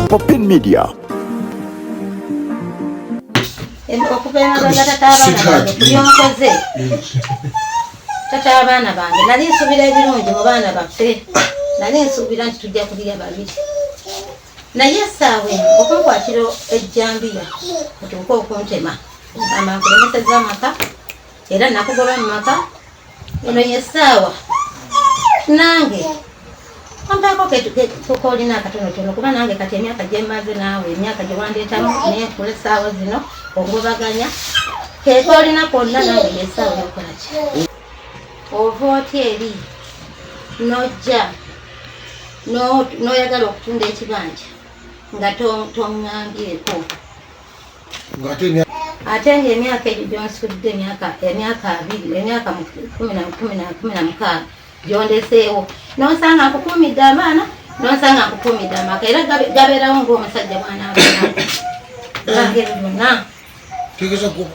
Popin Media. Tata abaana bange nali nsubira ebirungi mu baana baffe nali nsubira nti tujja kulya babiri naye essaawa eno okunkwatira ejjambiya otuuka okuntema amankulemeseza amaka era nakugoba mu maka eno yessaawa nange ompaako kekolina akatonotono kuba nange kati emyaka gyemaze naawe emyaka gyewandeetamu nenkula essaawa zino ogobaganya kekolina konna nange yessaawa yokolaki ova otya eri nojja noyagala okutunda ekibanja nga toŋŋambyeko ate ng'emyaka egyo gyonsudde emyaka 16 gyondeseewo nonsanga nkukuumidde abaana nonsanga nkukuumidde amaka era gabeerawo ng'omusajja bwanaabangeri byonna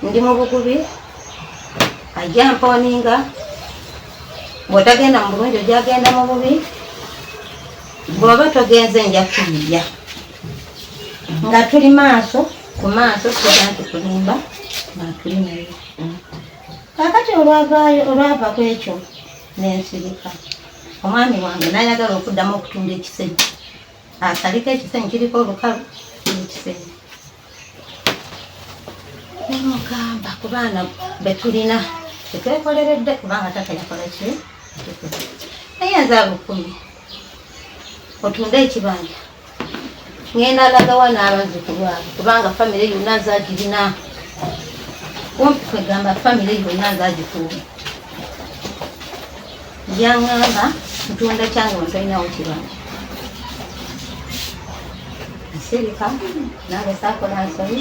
ndi mu bukubi ajja mpooninga bw'otagenda mu bulungi ojagenda mu bubi bw'oba togenze nja kuyiya nga tuli maaso ku maaso tuga nti kulimba nga tuli naye kakati olwava ku ekyo nensirika omwami wange nayagala okuddamu okutunda ekisenyi asaliko ekisenyi kiriko olukalu ekisenyi nemugamba ku baana betulina tetwekoleredde kubanga tata yakola ki naye nzaabu 10 otunda ekibanja ngenda alagawa n'abazzukulu abo kubanga famire yonna nzagirina kumpi kwegamba famire yonna nzagikuuma yaŋŋamba ntunda kyange wentolinawo kibanja nsirika nange saakola nsobi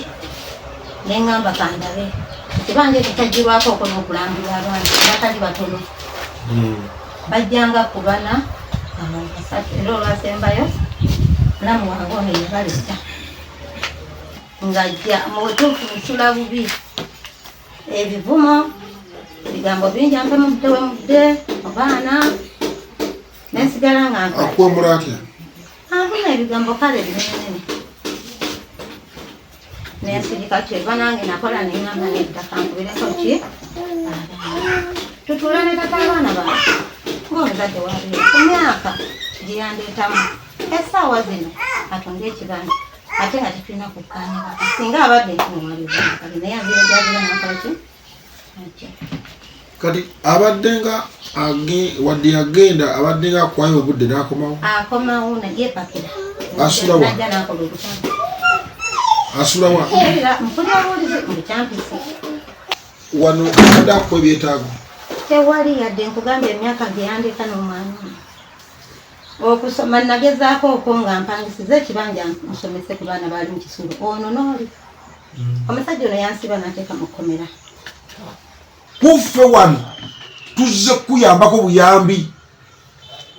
neŋŋamba kandabe ekibanja ekyo kyagirwako okola okulambula abaana batali batono bajjanga kubana basatu era olwasembayo mulamu wange ono yebaleta ng'ajja mu butuufu nsula bubi ebivumo ebigambo bingi ampe mudde we mudde obaana nensigala nga akwomula atya anfuna ebigambo kale binenene nensirika kyeva nange nakola neŋŋamba neddaka nkubireko ki tutula ne tata abaana bange ng'omuzadde waabiri ku myaka gyeyandeetamu essaawa zino atonda ekibanja ate nga tetulina kukkaanyagaka singa abadde ntimuwalibakali naye ambira gyagera nakolaki atya kati abadde nga wadde yagenda abadde nga akwayo obudde n'akomawo akomawo nagyepakira asula wa najja nakola obutambi asula wa mpulira buulizi mu bukyampisi wano adde akuwa ebyetaago tewali yadde nkugambye emyaka geyandeeka n'omwana okusoma nagezaako okwo nga mpangisiza ekibanja nsomese ku baana baali mu kisulo ono nooli omusajja ono yansiba nateeka mu kkomera kuffe wano tuzze kuyambako buyambi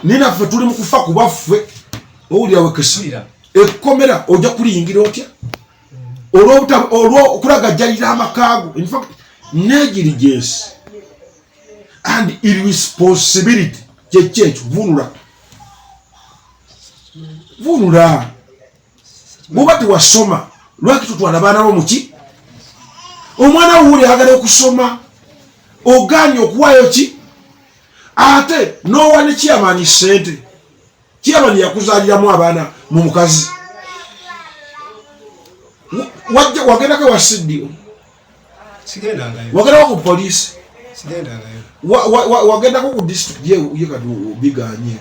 ninaffe tuli mu kufa kuba ffe owulira wekesira ekkomera ojja kuliyingira otya olw'okulagajjalira amakaago infact negligence and irresponsibility kyekyo vunula bwoba tewasoma lwaki tutwala abaana bo muki omwana wuuli ayagala okusoma oganye okuwayo ki ate nowa ne kiyamaani sente kiyamaani yakuzaaliramu abaana mu mukazi wagendako wa siddio wagendako ku poliisi wagendako ku district ye kati obiganye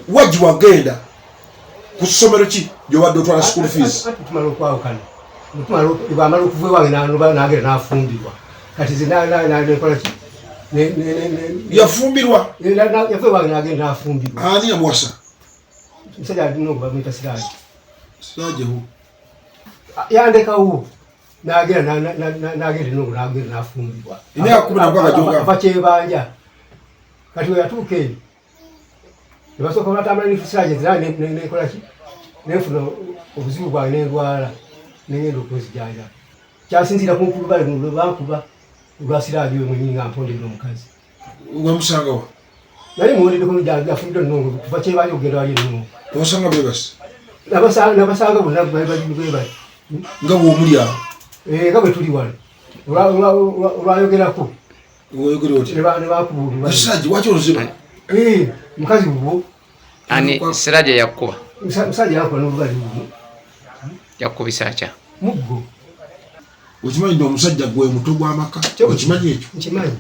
wajji wagenda ku ssomero ki gyobadde otwala school fees tumala okwawukana bwamala okuva ewange nagenda nafumbirwa kati nekola ki yafumbirwa yava ewange nagenda nafumbirwa ani yamuwasa musajja alina okubamwita siraaji siraajeho yandekawo nagenda nafumbirwa ava kyebanja kati we yatuuka eyo nebasooka batambula nefusiraaje nekola ki nenfuna obuzibu bwange nendwala nengenda okwezijanja kyasinziira kunkulu lwe bankuba olwasiraaje we mwenyini nga mpondera omukazi wamusangawa nali muwonedeko nafumidde nnongo kuva kyebanja okugenda wali ennongo osanga bebasi nabasanga bonna bwe nga bw'omuli awo nga bwe tuli wano olwayogerako oyogere oti ne bakubuulira Siraje waki oluziba mukazi bubwo ani Siraje yakuba musajja yakuba n'olugali bubwo yakubisa atya muggo okimanyi nti omusajja gwe mutwe gw'amaka okimanyi ekyo nkimanyi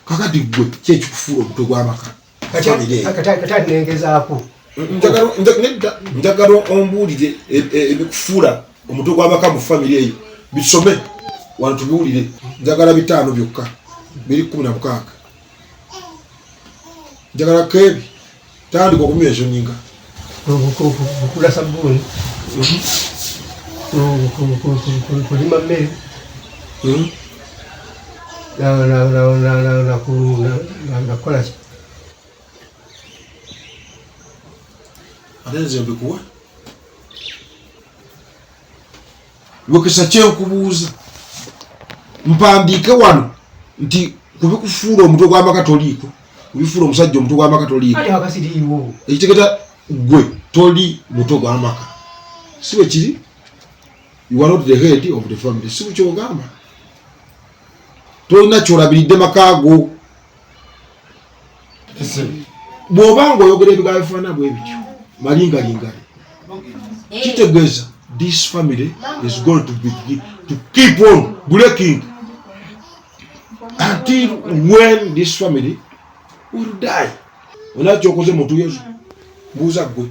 kakati gwe kyekikufuula omutwe gw'amaka kati nengezaako njagala ombuulire ebikufuula omutwe gw'amaka mu famire eyo bisome wano tubiwulire njagala 5 byokka 216 njagala kebi tandika okumyezo nyinga kukula sabbuuni kulima mmere nakukola ki ate nze mbikuwa Wekesa kyenkubuuza mpandiike wano nti kubikufuula omutwe gw'amaka toliiko kubifuula omusajja omutwe gw'amaka toliiko ekitegeta gwe toli mutwe gw'amaka si bwe kiri you are not the head of the family si bwe kyogamba tolina kyolabiridde makaago bw'obanga oyogera ebigambo bifaanana bwe bityo malingalingale kitegeeza this family is going to keep on breaking until when this family will die. Ona chokoze muntu yesu buza gwe.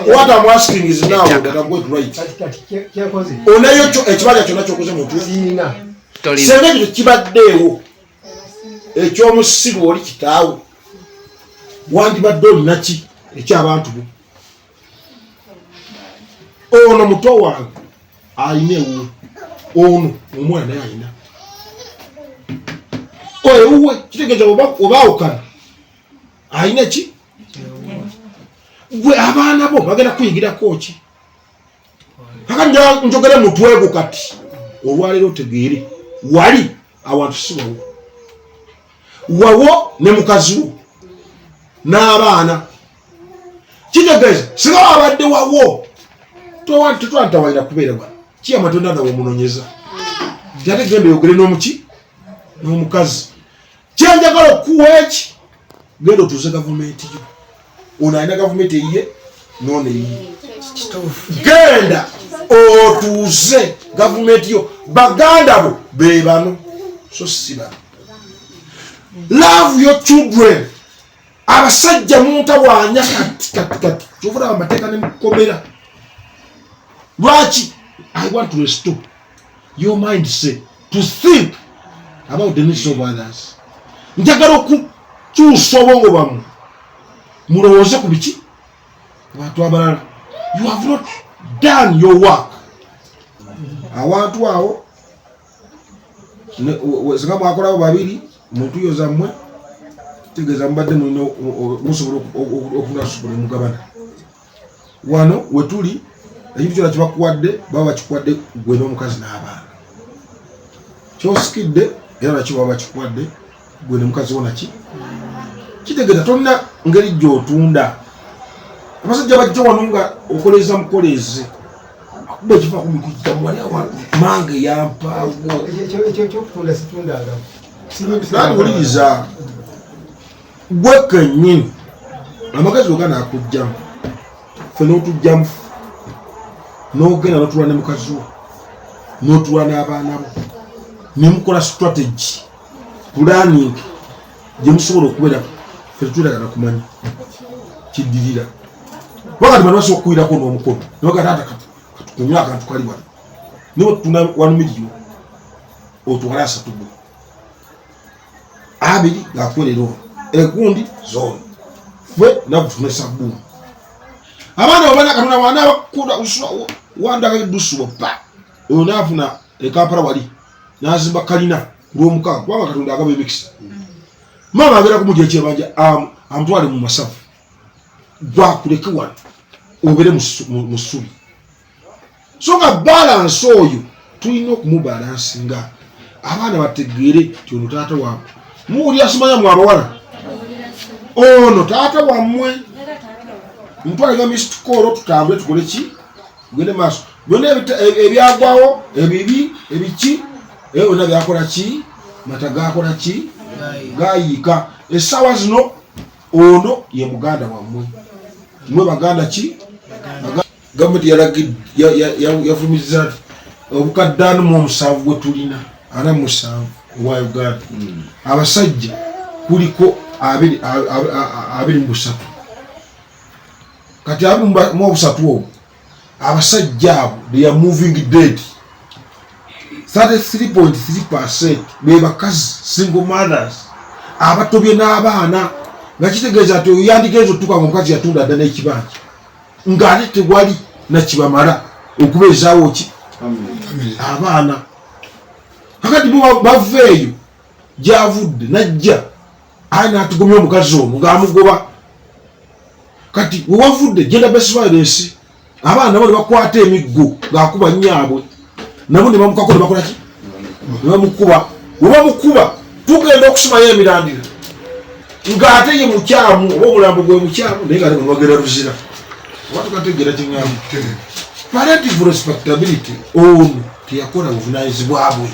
What I'm asking is now that I'm going to write. Ona yocho ekibaja kyona chokoze muntu zina. Sene kibaddeewo ekyomusiru oli kitaawe wandibadde olinaki ekyabantu bo ono muto wange ayina ono omwana naye ayina ewuwe kitegeeza obaawukana ayina ki gwe abaana bo bagenda kuyigirako ki akati njogere mutwego kati olwaleero otegeere wali awantu sibawo wawo ne mukazi wo n'abaana kitegeeza singa wabadde wawo tetwantawalira kubeera wano kiyama tonna nawe omunonyeza nti ate genda oyogere n'omuki n'omukazi kyenjagala okuwa eki genda otuuze gavumenti yo ono alina gavumenti eyiye noono eyiye genda otuuze gavumenti yo baganda bo be bano so si bano love your children abasajja muntawaanya kati kyovula amateeka ne mukomera lwaki I want to restore your mindset to think about the needs of others. Njagala okukyusa obwongo bwammwe mulowooze ku biki abantu abalala. You have not done your work. Awantu awo singa mwakolabo babiri mutuyo zammwe tegeeza mubadde musobola okunasubula mugabana wano wetuli ekintu kyona kibakuwadde baba bakikuwadde gwe n'omukazi n'abaana kyosikidde era nakyo baba bakikuwadde gwe n'omukazi wo naki kitegeeza tolina ngeri gy'otunda abasajja bajja wano nga okoleza mukoleze akuba ekiva ku mikujja mwali awantu mange yampaawo ekyokutunda situndanga wuliriza gwe kennyini amagezi ogana akujjamu fe n'otujjamu n'ogenda n'otulwa ne mukazi wo n'otulwa n'abaana bo nemukola strategy planning gye musobola okubeera fe tetulagana kumanya kiddirira wakati bano basobola okukwirako n'omukono nogataata katukunywa akantu kali wano niwe tutuna 1 million otwala 3 gwe abiri gakuwerera ono egundi zone fwe nabutuna sabbuuni abaana babana katona wana bakuda wandaka dusubo pa oyo naafuna ekampala wali nazimba kalina kulw'omukaaga kubanga katonda agaba emikisa mama agera kumujja ekyebanja amutwale mu masafu gwakuleke wano obere mu ssubi so nga balansi oyo tulina okumubalansinga abaana bategeere ti ono taata waabwe muwulira simanya mu abawala ono taata wammwe ntwaliga missed call tutambule tukole ki tugende maaso byonna ebyagwawo ebibi ebiki byonna byakola ki mata gakola ki gayiika essaawa zino ono ye muganda wammwe mwe baganda ki gavumenti yafulumiza obukadde 47 bwe tulina 47 owa Uganda abasajja kuliko 23 kati 23 obwo abasajja abo they are moving dead 33.3% be bakazi single mothers abatobye n'abaana nga kitegeeza ati oyandigenzo tuka omukazi yatunda ddala ekibanja ng'ate tewali nakibamala okubeezaawo ki abaana kakati baveeyo gyavudde najja ayi n'atugomya omukazi ono ng'amugoba kati wewavudde genda best violence abaana nabo ne bakwata emiggo ng'akuba nnyaabwe nabo ne bamukako ne bakola ki ne bamukuba webamukuba tugenda okusimayo emirandira ng'ate ye mukyamu oba omulambo gwe mukyamu naye ng'ate bagera ruzira oba tukategeera kyeŋŋamba parentive respectability ono teyakola buvunaanyizibwa bwe